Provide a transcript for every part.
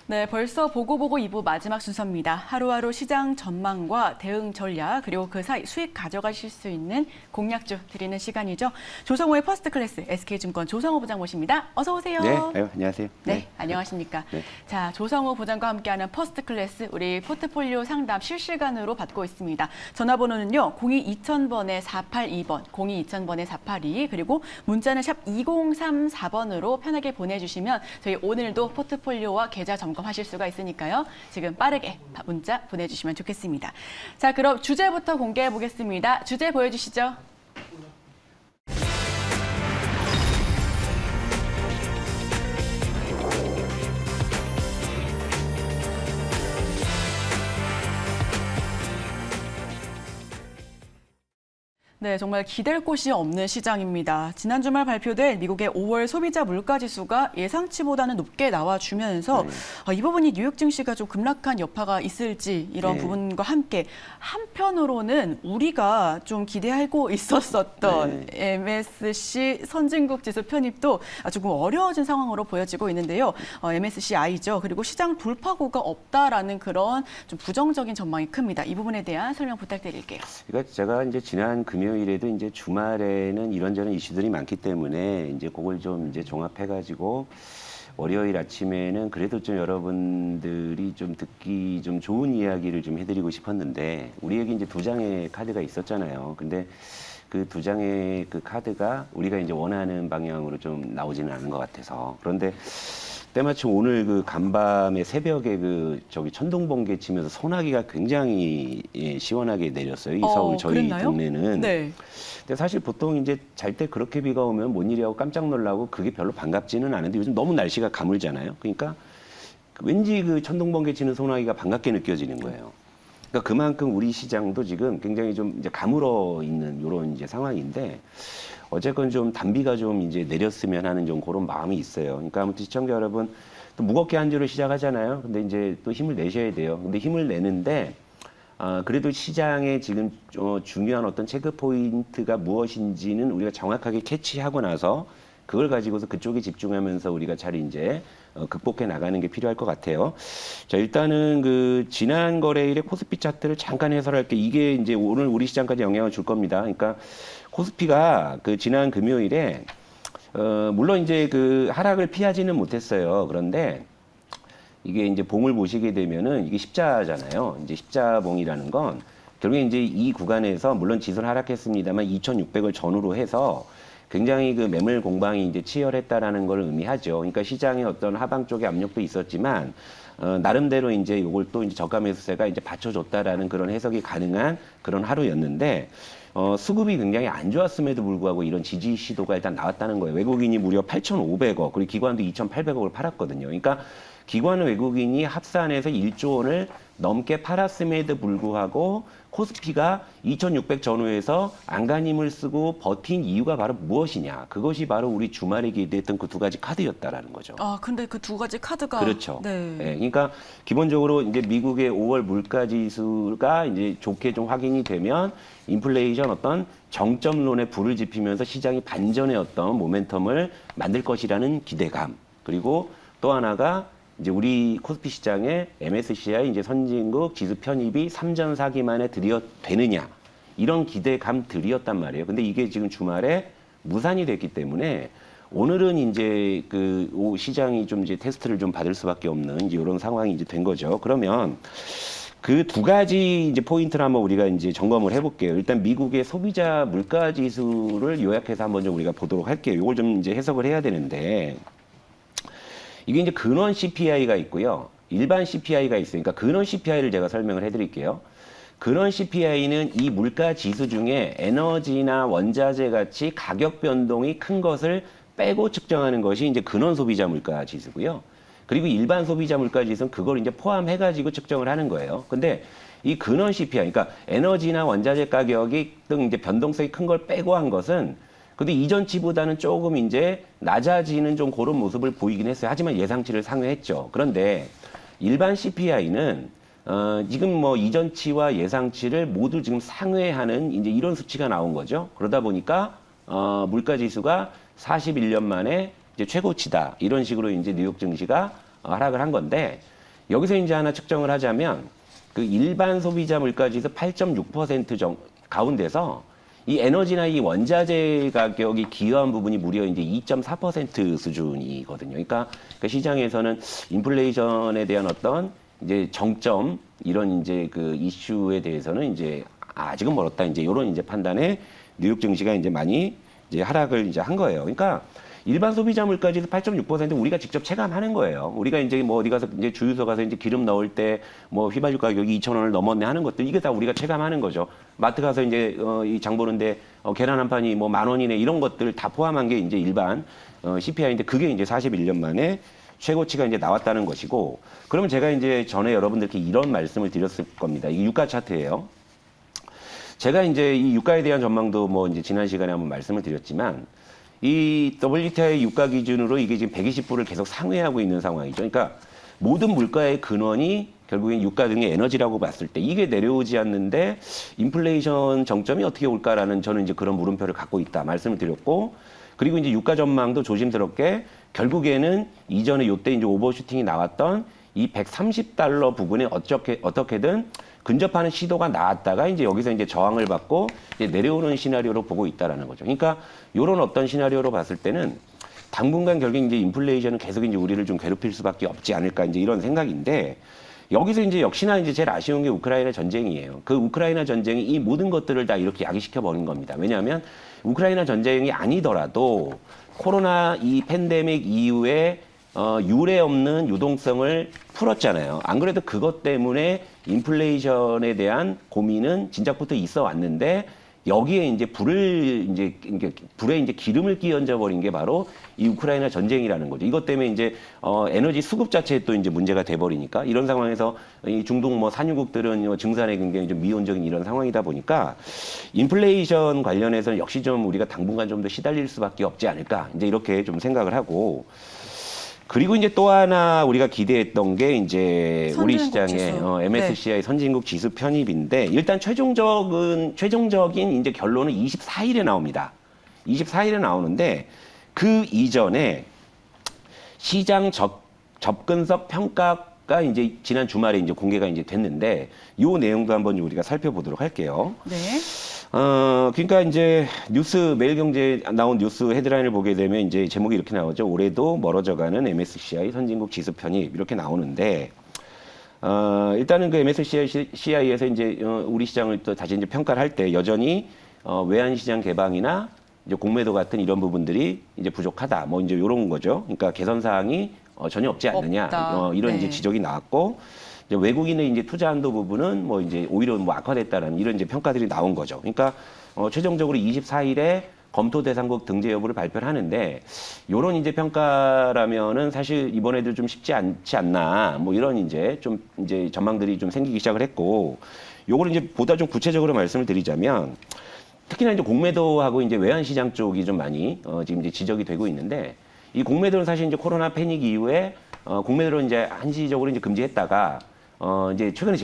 네, 벌써 보고 2부 마지막 순서입니다. 하루하루 시장 전망과 대응 전략, 그리고 그 사이 수익 가져가실 수 있는 공략주 드리는 시간이죠. 조성호의 퍼스트 클래스 SK증권 조성호 부장 모십니다. 어서 오세요. 네, 안녕하세요. 네, 안녕하십니까. 네. 자, 조성호 부장과 함께하는 퍼스트 클래스, 우리 포트폴리오 상담 실시간으로 받고 있습니다. 전화번호는요, 02-2000번에 482번, 02-2000번에 482, 그리고 문자는 샵 2034번으로 편하게 보내주시면 저희 오늘도 포트폴리오와 계좌 점검하실 수가 있으니까요. 지금 빠르게 문자 보내주시면 좋겠습니다. 자, 그럼 주제부터 공개해 보겠습니다. 주제 보여주시죠. 네, 정말 기댈 곳이 없는 시장입니다. 지난 주말 발표된 미국의 5월 소비자 물가지수가 예상치보다는 높게 나와주면서 이 부분이 뉴욕 증시가 좀 급락한 여파가 있을지 이런 부분과 함께 한편으로는 우리가 좀 기대하고 있었었던 MSCI 선진국 지수 편입도 조금 어려워진 상황으로 보여지고 있는데요. MSCI죠. 그리고 시장 돌파구가 없다라는 그런 좀 부정적인 전망이 큽니다. 이 부분에 대한 설명 부탁드릴게요. 그러니까 제가 이제 지난 금요일에도 이제 주말에는 이런저런 이슈들이 많기 때문에 이제 그걸 좀 이제 종합해가지고 월요일 아침에는 그래도 좀 여러분들이 좀 듣기 좀 좋은 이야기를 좀 해드리고 싶었는데 우리에게 이제 두 장의 카드가 있었잖아요. 근데 그 두 장의 그 카드가 우리가 이제 원하는 방향으로 좀 나오지는 않은 것 같아서 그런데 때마침 오늘 그 간밤에 새벽에 그 저기 천둥번개 치면서 소나기가 굉장히 시원하게 내렸어요. 이 서울 저희 그랬나요? 동네는. 네. 근데 사실 보통 이제 잘 때 그렇게 비가 오면 뭔 일이라고 깜짝 놀라고 그게 별로 반갑지는 않은데 요즘 너무 날씨가 가물잖아요. 그러니까 왠지 그 천둥번개 치는 소나기가 반갑게 느껴지는 거예요. 그러니까 그만큼 우리 시장도 지금 굉장히 좀 이제 가물어 있는 이런 이제 상황인데 어쨌건 좀 단비가 좀 이제 내렸으면 하는 좀 그런 마음이 있어요. 그러니까 아무튼 시청자 여러분 또 무겁게 한 주를 시작하잖아요. 근데 이제 또 힘을 내셔야 돼요. 근데 힘을 내는데 그래도 시장에 지금 중요한 어떤 체크 포인트가 무엇인지는 우리가 정확하게 캐치하고 나서 그걸 가지고서 그쪽에 집중하면서 우리가 잘 이제 극복해 나가는 게 필요할 것 같아요. 자, 일단은 그 지난 거래일의 코스피 차트를 잠깐 해설할게. 이게 이제 오늘 우리 시장까지 영향을 줄 겁니다. 그러니까 코스피가 그 지난 금요일에 물론 이제 그 하락을 피하지는 못했어요. 그런데 이게 이제 봉을 보시게 되면은 이게 십자잖아요. 이제 십자봉이라는 건 결국에 이제 이 구간에서 물론 지수는 하락했습니다만 2,600을 전후로 해서 굉장히 그 매물 공방이 이제 치열했다라는 걸 의미하죠. 그러니까 시장의 어떤 하방 쪽의 압력도 있었지만 나름대로 이제 이걸 또 이제 저가 매수세가 이제 받쳐줬다라는 그런 해석이 가능한 그런 하루였는데 수급이 굉장히 안 좋았음에도 불구하고 이런 지지 시도가 일단 나왔다는 거예요. 외국인이 무려 8,500억 그리고 기관도 2,800억을 팔았거든요. 그러니까 기관 외국인이 합산해서 1조 원을 넘게 팔았음에도 불구하고 코스피가 2,600 전후에서 안간힘을 쓰고 버틴 이유가 바로 무엇이냐. 그것이 바로 우리 주말에 기대했던 그 두 가지 카드였다라는 거죠. 근데 그 두 가지 카드가. 그렇죠. 네. 네, 그러니까 기본적으로 이제 미국의 5월 물가 지수가 이제 좋게 좀 확인이 되면 인플레이션 어떤 정점론에 불을 지피면서 시장이 반전의 어떤 모멘텀을 만들 것이라는 기대감. 그리고 또 하나가 이제 우리 코스피 시장에 MSCI 이제 선진국 지수 편입이 3전 4기 만에 드디어 되느냐 이런 기대감들이었단 말이에요. 근데 이게 지금 주말에 무산이 됐기 때문에 오늘은 이제 그 시장이 좀 이제 테스트를 좀 받을 수밖에 없는 이제 이런 상황이 이제 된 거죠. 그러면 그 두 가지 이제 포인트를 한번 우리가 이제 점검을 해볼게요. 일단 미국의 소비자 물가 지수를 요약해서 한번 좀 우리가 보도록 할게요. 이걸 좀 이제 해석을 해야 되는데. 이게 이제 근원 CPI가 있고요. 일반 CPI가 있으니까 그러니까 근원 CPI를 제가 설명을 해드릴게요. 근원 CPI는 이 물가 지수 중에 에너지나 원자재 같이 가격 변동이 큰 것을 빼고 측정하는 것이 이제 근원 소비자 물가 지수고요. 그리고 일반 소비자 물가 지수는 그걸 이제 포함해가지고 측정을 하는 거예요. 근데 이 근원 CPI, 그러니까 에너지나 원자재 가격이 등 이제 변동성이 큰 걸 빼고 한 것은 근데 이전치보다는 조금 이제 낮아지는 좀 그런 모습을 보이긴 했어요. 하지만 예상치를 상회했죠. 그런데 일반 CPI는 지금 뭐 이전치와 예상치를 모두 지금 상회하는 이제 이런 수치가 나온 거죠. 그러다 보니까 물가 지수가 41년 만에 이제 최고치다. 이런 식으로 이제 뉴욕 증시가 하락을 한 건데 여기서 이제 하나 측정을 하자면 그 일반 소비자 물가지수 8.6% 가운데서 이 에너지나 이 원자재 가격이 기여한 부분이 무려 이제 2.4% 수준이거든요. 그러니까 그 시장에서는 인플레이션에 대한 어떤 이제 정점 이런 이제 그 이슈에 대해서는 이제 아직은 멀었다. 이제 이런 이제 판단에 뉴욕 증시가 이제 많이 이제 하락을 이제 한 거예요. 그러니까 일반 소비자 물가지수 8.6% 우리가 직접 체감하는 거예요. 우리가 이제 뭐 어디 가서 이제 주유소 가서 이제 기름 넣을 때 뭐 휘발유 가격이 2,000원을 넘었네 하는 것들 이게 다 우리가 체감하는 거죠. 마트 가서 이제 이 장 보는데 계란 한 판이 뭐 10,000원이네 이런 것들 다 포함한 게 이제 일반 CPI인데 그게 이제 41년 만에 최고치가 이제 나왔다는 것이고 그러면 제가 이제 전에 여러분들께 이런 말씀을 드렸을 겁니다. 이 유가 차트예요. 제가 이제 이 유가에 대한 전망도 뭐 이제 지난 시간에 한번 말씀을 드렸지만 이 WTI 유가 기준으로 이게 지금 120불을 계속 상회하고 있는 상황이죠. 그러니까 모든 물가의 근원이 결국엔 유가 등의 에너지라고 봤을 때 이게 내려오지 않는데 인플레이션 정점이 어떻게 올까라는 저는 이제 그런 물음표를 갖고 있다 말씀을 드렸고 그리고 이제 유가 전망도 조심스럽게 결국에는 이전에 요때 이제 오버슈팅이 나왔던 이 130달러 부분에 어떻게든 근접하는 시도가 나왔다가 이제 여기서 이제 저항을 받고 이제 내려오는 시나리오로 보고 있다라는 거죠. 그러니까 이런 어떤 시나리오로 봤을 때는 당분간 결국 이제 인플레이션은 계속 이제 우리를 좀 괴롭힐 수밖에 없지 않을까 이제 이런 생각인데 여기서 이제 역시나 이제 제일 아쉬운 게 우크라이나 전쟁이에요. 그 우크라이나 전쟁이 이 모든 것들을 다 이렇게 야기시켜 버린 겁니다. 왜냐하면 우크라이나 전쟁이 아니더라도 코로나 이 팬데믹 이후에 유례 없는 유동성을 풀었잖아요. 안 그래도 그것 때문에 인플레이션에 대한 고민은 진작부터 있어 왔는데 여기에 이제 불에 이제 기름을 끼얹어 버린 게 바로 이 우크라이나 전쟁이라는 거죠. 이것 때문에 이제 에너지 수급 자체에 또 이제 문제가 돼 버리니까 이런 상황에서 이 중동 뭐 산유국들은 증산에 굉장히 좀 미온적인 이런 상황이다 보니까 인플레이션 관련해서는 역시 좀 우리가 당분간 좀 더 시달릴 수밖에 없지 않을까 이제 이렇게 좀 생각을 하고 그리고 이제 또 하나 우리가 기대했던 게 이제 우리 시장의 MSCI 선진국 지수 편입인데 일단 최종적인 이제 결론은 24일에 나옵니다. 24일에 나오는데 그 이전에 시장 접근성 평가가 이제 지난 주말에 이제 공개가 이제 됐는데 요 내용도 한번 우리가 살펴보도록 할게요. 네. 그러니까 이제 매일경제에 나온 뉴스 헤드라인을 보게 되면 이제 제목이 이렇게 나오죠. 올해도 멀어져가는 MSCI 선진국 지수 편입 이렇게 나오는데 일단은 그 MSCI에서 이제 우리 시장을 또 다시 이제 평가를 할 때 여전히 외환 시장 개방이나 이제 공매도 같은 이런 부분들이 이제 부족하다. 뭐 이제 이런 거죠. 그러니까 개선 사항이 전혀 없지 않느냐. 이런 네. 이제 지적이 나왔고. 이제 외국인의 이제 투자 한도 부분은 뭐 이제 오히려 뭐 악화됐다는 이런 이제 평가들이 나온 거죠. 그러니까 최종적으로 24일에 검토 대상국 등재 여부를 발표를 하는데 요런 이제 평가라면은 사실 이번에도 좀 쉽지 않지 않나 뭐 이런 이제 좀 이제 전망들이 좀 생기기 시작을 했고 요거를 이제 보다 좀 구체적으로 말씀을 드리자면 특히나 이제 공매도하고 이제 외환 시장 쪽이 좀 많이 지금 이제 지적이 되고 있는데 이 공매도는 사실 이제 코로나 패닉 이후에 공매도를 이제 한시적으로 이제 금지했다가 이제 최근에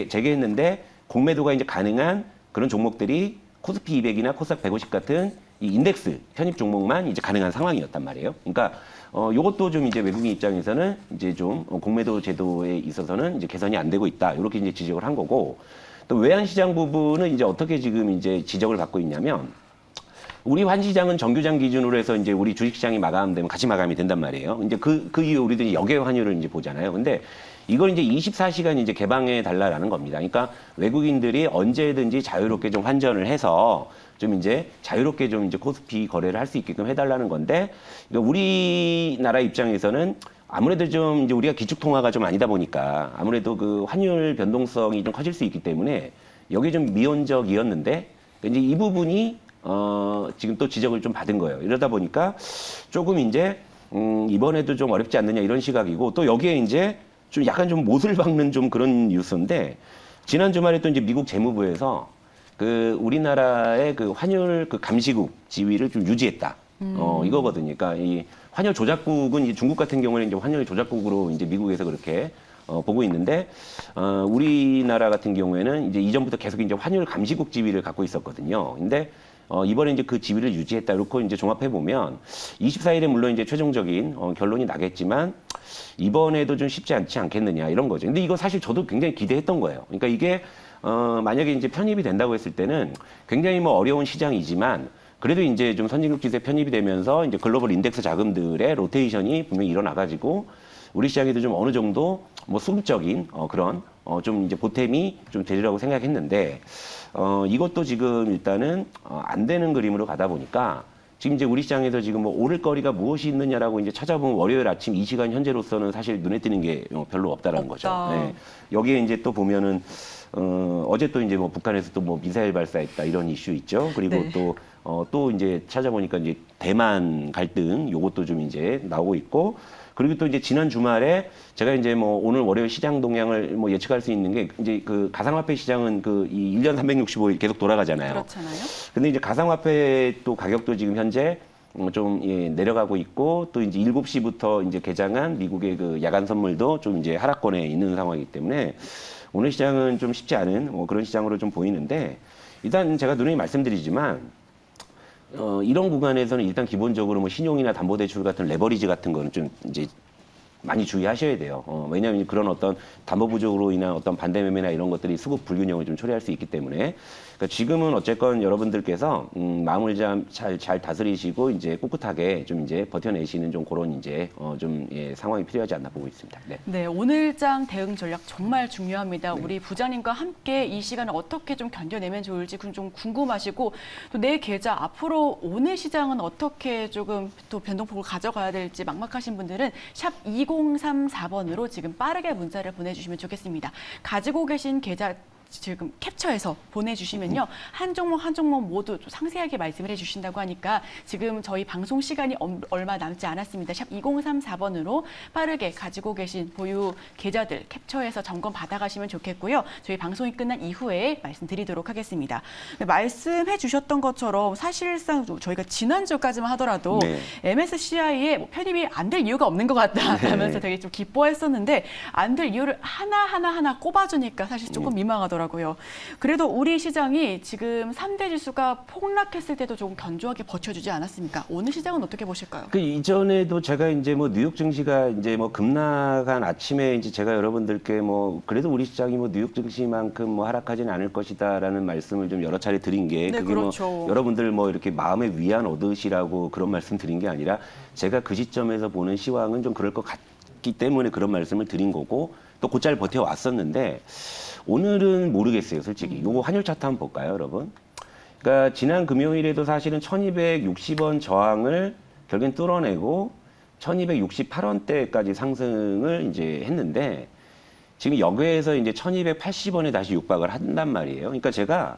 재개했는데 공매도가 이제 가능한 그런 종목들이 코스피 200이나 코스닥 150 같은 이 인덱스 편입 종목만 이제 가능한 상황이었단 말이에요. 그러니까 요것도 좀 이제 외국인 입장에서는 이제 좀 공매도 제도에 있어서는 이제 개선이 안 되고 있다. 이렇게 이제 지적을 한 거고 또 외환 시장 부분은 이제 어떻게 지금 이제 지적을 받고 있냐면 우리 환시장은 정규장 기준으로 해서 이제 우리 주식시장이 마감되면 같이 마감이 된단 말이에요. 이제 그 이후에 우리들이 역외 환율을 이제 보잖아요. 근데 이걸 이제 24시간 이제 개방해 달라라는 겁니다. 그러니까 외국인들이 언제든지 자유롭게 좀 환전을 해서 좀 이제 자유롭게 좀 이제 코스피 거래를 할 수 있게끔 해달라는 건데 그러니까 우리나라 입장에서는 아무래도 좀 이제 우리가 기축통화가 좀 아니다 보니까 아무래도 그 환율 변동성이 좀 커질 수 있기 때문에 여기 좀 미온적이었는데 이제 이 부분이 지금 또 지적을 좀 받은 거예요. 이러다 보니까 조금 이제 이번에도 좀 어렵지 않느냐 이런 시각이고 또 여기에 이제 좀 약간 좀 못을 박는 좀 그런 뉴스인데 지난 주말에 또 이제 미국 재무부에서 그 우리나라의 그 환율 그 감시국 지위를 좀 유지했다. 이거거든요. 그러니까 이 환율 조작국은 이 중국 같은 경우는 이제 환율 조작국으로 이제 미국에서 그렇게 보고 있는데 우리나라 같은 경우에는 이제 이전부터 계속 이제 환율 감시국 지위를 갖고 있었거든요. 근데 이번에 이제 그 지위를 유지했다. 이렇게 이제 종합해 보면 24일에 물론 이제 최종적인 결론이 나겠지만 이번에도 좀 쉽지 않지 않겠느냐 이런 거죠. 근데 이거 사실 저도 굉장히 기대했던 거예요. 그러니까 이게 만약에 이제 편입이 된다고 했을 때는 굉장히 뭐 어려운 시장이지만 그래도 이제 좀 선진국 지수에 편입이 되면서 이제 글로벌 인덱스 자금들의 로테이션이 분명히 일어나가지고 우리 시장에도 좀 어느 정도 뭐 수급적인 그런 좀 이제 보탬이 좀 되리라고 생각했는데 이것도 지금 일단은 안 되는 그림으로 가다 보니까 지금 이제 우리 시장에서 지금 뭐 오를 거리가 무엇이 있느냐라고 이제 찾아보면 월요일 아침 이 시간 현재로서는 사실 눈에 띄는 게 별로 없다라는 거죠. 네. 여기에 이제 또 보면은 어제 또 이제 뭐 북한에서 또 뭐 미사일 발사했다 이런 이슈 있죠. 그리고 네. 또 이제 찾아보니까 이제 대만 갈등 요것도 좀 이제 나오고 있고 그리고 또 이제 지난 주말에 제가 이제 뭐 오늘 월요일 시장 동향을 뭐 예측할 수 있는 게 이제 그 가상화폐 시장은 그 이 1년 365일 계속 돌아가잖아요. 그렇잖아요. 근데 이제 가상화폐 또 가격도 지금 현재 좀 내려가고 있고 또 이제 7시부터 이제 개장한 미국의 그 야간 선물도 좀 이제 하락권에 있는 상황이기 때문에 오늘 시장은 좀 쉽지 않은 뭐 그런 시장으로 좀 보이는데 일단 제가 누누이 말씀드리지만 이런 구간에서는 일단 기본적으로 뭐 신용이나 담보대출 같은 레버리지 같은 거는 좀 이제 많이 주의하셔야 돼요. 왜냐하면 그런 어떤 담보 부족으로 인한 어떤 반대 매매나 이런 것들이 수급 불균형을 좀 초래할 수 있기 때문에 그러니까 지금은 어쨌건 여러분들께서 마음을 잘 다스리시고 이제 꿋꿋하게 좀 이제 버텨내시는 좀 그런 이제 상황이 필요하지 않나 보고 있습니다. 네. 네, 오늘장 대응 전략 정말 중요합니다. 우리 부장님과 함께 이 시간을 어떻게 좀 견뎌내면 좋을지 좀 궁금하시고 또 내 계좌 앞으로 오늘 시장은 어떻게 조금 또 변동폭을 가져가야 될지 막막하신 분들은 샵 2034번으로 지금 빠르게 문자를 보내주시면 좋겠습니다. 가지고 계신 계좌 지금 캡처해서 보내주시면요. 한 종목 모두 좀 상세하게 말씀을 해주신다고 하니까 지금 저희 방송 시간이 얼마 남지 않았습니다. 샵 2034번으로 빠르게 가지고 계신 보유 계좌들 캡처해서 점검 받아가시면 좋겠고요. 저희 방송이 끝난 이후에 말씀드리도록 하겠습니다. 말씀해 주셨던 것처럼 사실상 저희가 지난주까지만 하더라도 네. MSCI에 뭐 편입이 안 될 이유가 없는 것 같다 하면서 네. 되게 좀 기뻐했었는데 안 될 이유를 하나 꼽아주니까 사실 조금 민망하더라고요. 그래도 우리 시장이 지금 3대 지수가 폭락했을 때도 조금 견조하게 버텨주지 않았습니까? 오늘 시장은 어떻게 보실까요? 그 이전에도 제가 이제 뭐 뉴욕 증시가 이제 뭐 급락한 아침에 이제 제가 여러분들께 뭐 그래도 우리 시장이 뭐 뉴욕 증시만큼 뭐 하락하지는 않을 것이다라는 말씀을 좀 여러 차례 드린 게 네, 그게 그렇죠. 뭐 여러분들 뭐 이렇게 마음의 위안 얻으시라고 그런 말씀 드린 게 아니라 제가 그 시점에서 보는 시황은 좀 그럴 것 같기 때문에 그런 말씀을 드린 거고 또 곧잘 버텨왔었는데 오늘은 모르겠어요, 솔직히. 요거 환율 차트 한번 볼까요, 여러분? 그러니까 지난 금요일에도 사실은 1260원 저항을 결국엔 뚫어내고 1268원대까지 상승을 이제 했는데 지금 여기에서 이제 1280원에 다시 육박을 한단 말이에요. 그러니까 제가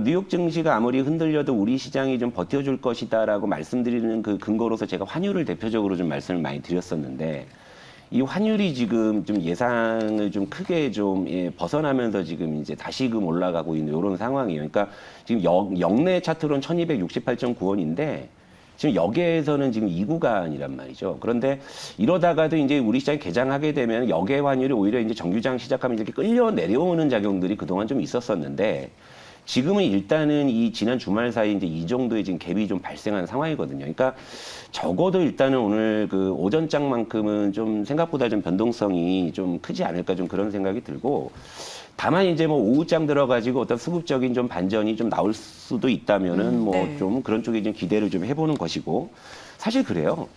뉴욕 증시가 아무리 흔들려도 우리 시장이 좀 버텨줄 것이다라고 말씀드리는 그 근거로서 제가 환율을 대표적으로 좀 말씀을 많이 드렸었는데 이 환율이 지금 좀 예상을 좀 크게 좀 벗어나면서 지금 이제 다시금 올라가고 있는 이런 상황이에요. 그러니까 지금 역내 차트로는 1268.9원인데 지금 여기에서는 지금 이 구간이란 말이죠. 그런데 이러다가도 이제 우리 시장이 개장하게 되면 역의 환율이 오히려 이제 정규장 시작하면 이렇게 끌려 내려오는 작용들이 그동안 좀 있었었는데 지금은 일단은 이 지난 주말 사이 이제 이 정도의 지금 갭이 좀 발생한 상황이거든요. 그러니까 적어도 일단은 오늘 그 오전장만큼은 좀 생각보다 좀 변동성이 좀 크지 않을까 좀 그런 생각이 들고 다만 이제 뭐 오후장 들어가지고 어떤 수급적인 좀 반전이 좀 나올 수도 있다면은 뭐 네. 좀 그런 쪽에 좀 기대를 좀 해보는 것이고 사실 그래요.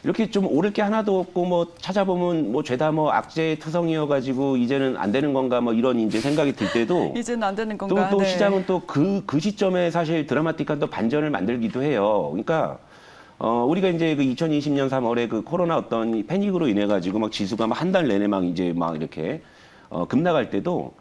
이렇게 좀 오를 게 하나도 없고 뭐 찾아보면 뭐 죄다 뭐 악재 투성이어가지고 이제는 안 되는 건가 뭐 이런 이제 생각이 들 때도 이제는 안 되는 건가? 또 네. 시장은 또 그 시점에 사실 드라마틱한 또 반전을 만들기도 해요. 그러니까 우리가 이제 그 2020년 3월에 그 코로나 어떤 패닉으로 인해 가지고 막 지수가 막 한 달 내내 막 이제 막 이렇게 급락할 때도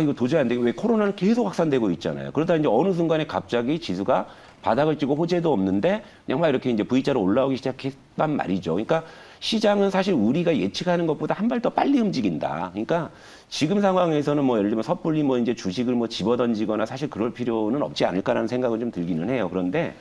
이거 도저히 안 되고 왜 코로나는 계속 확산되고 있잖아요. 그러다 이제 어느 순간에 갑자기 지수가 바닥을 찍고 호재도 없는데 그냥 막 이렇게 이제 V자로 올라오기 시작했단 말이죠. 그러니까 시장은 사실 우리가 예측하는 것보다 한 발 더 빨리 움직인다. 그러니까 지금 상황에서는 뭐 예를 들면 섣불리 뭐 이제 주식을 뭐 집어던지거나 사실 그럴 필요는 없지 않을까라는 생각은 좀 들기는 해요. 그런데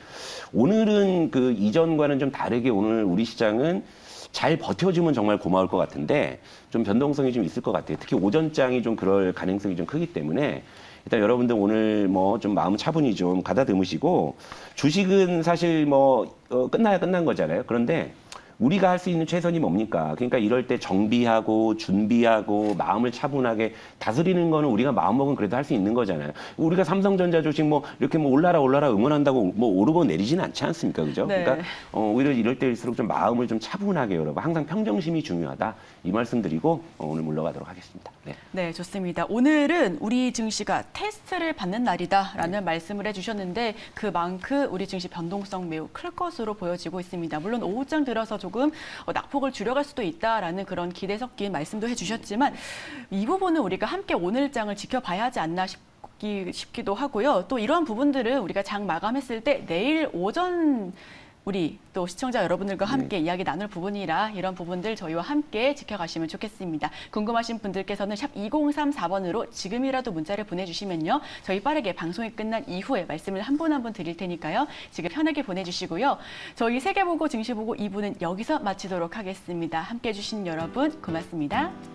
오늘은 그 이전과는 좀 다르게 오늘 우리 시장은 잘 버텨주면 정말 고마울 것 같은데 좀 변동성이 좀 있을 것 같아요. 특히 오전장이 좀 그럴 가능성이 좀 크기 때문에 일단 여러분들 오늘 뭐 좀 마음 차분히 좀 가다듬으시고 주식은 사실 뭐 끝나야 끝난 거잖아요. 그런데 우리가 할 수 있는 최선이 뭡니까? 그러니까 이럴 때 정비하고 준비하고 마음을 차분하게 다스리는 거는 우리가 마음먹으면 그래도 할 수 있는 거잖아요. 우리가 삼성전자 주식 뭐 이렇게 뭐 올라라 응원한다고 뭐 오르고 내리지는 않지 않습니까? 그죠? 네. 그러니까 오히려 이럴 때일수록 좀 마음을 좀 차분하게 여러분 항상 평정심이 중요하다. 이 말씀 드리고 오늘 물러가도록 하겠습니다. 네. 네, 좋습니다. 오늘은 우리 증시가 테스트를 받는 날이다라는 말씀을 해주셨는데 그만큼 우리 증시 변동성 매우 클 것으로 보여지고 있습니다. 물론 오후장 들어서 조금 낙폭을 줄여갈 수도 있다라는 그런 기대 섞인 말씀도 해주셨지만 이 부분은 우리가 함께 오늘장을 지켜봐야 하지 않나 싶기도 하고요. 또 이러한 부분들은 우리가 장 마감했을 때 내일 오전 우리 또 시청자 여러분들과 함께 이야기 나눌 부분이라 이런 부분들 저희와 함께 지켜가시면 좋겠습니다. 궁금하신 분들께서는 샵 2034번으로 지금이라도 문자를 보내주시면요. 저희 빠르게 방송이 끝난 이후에 말씀을 한 분 한 분 드릴 테니까요. 지금 편하게 보내주시고요. 저희 세계보고 증시보고 2부는 여기서 마치도록 하겠습니다. 함께해 주신 여러분 고맙습니다.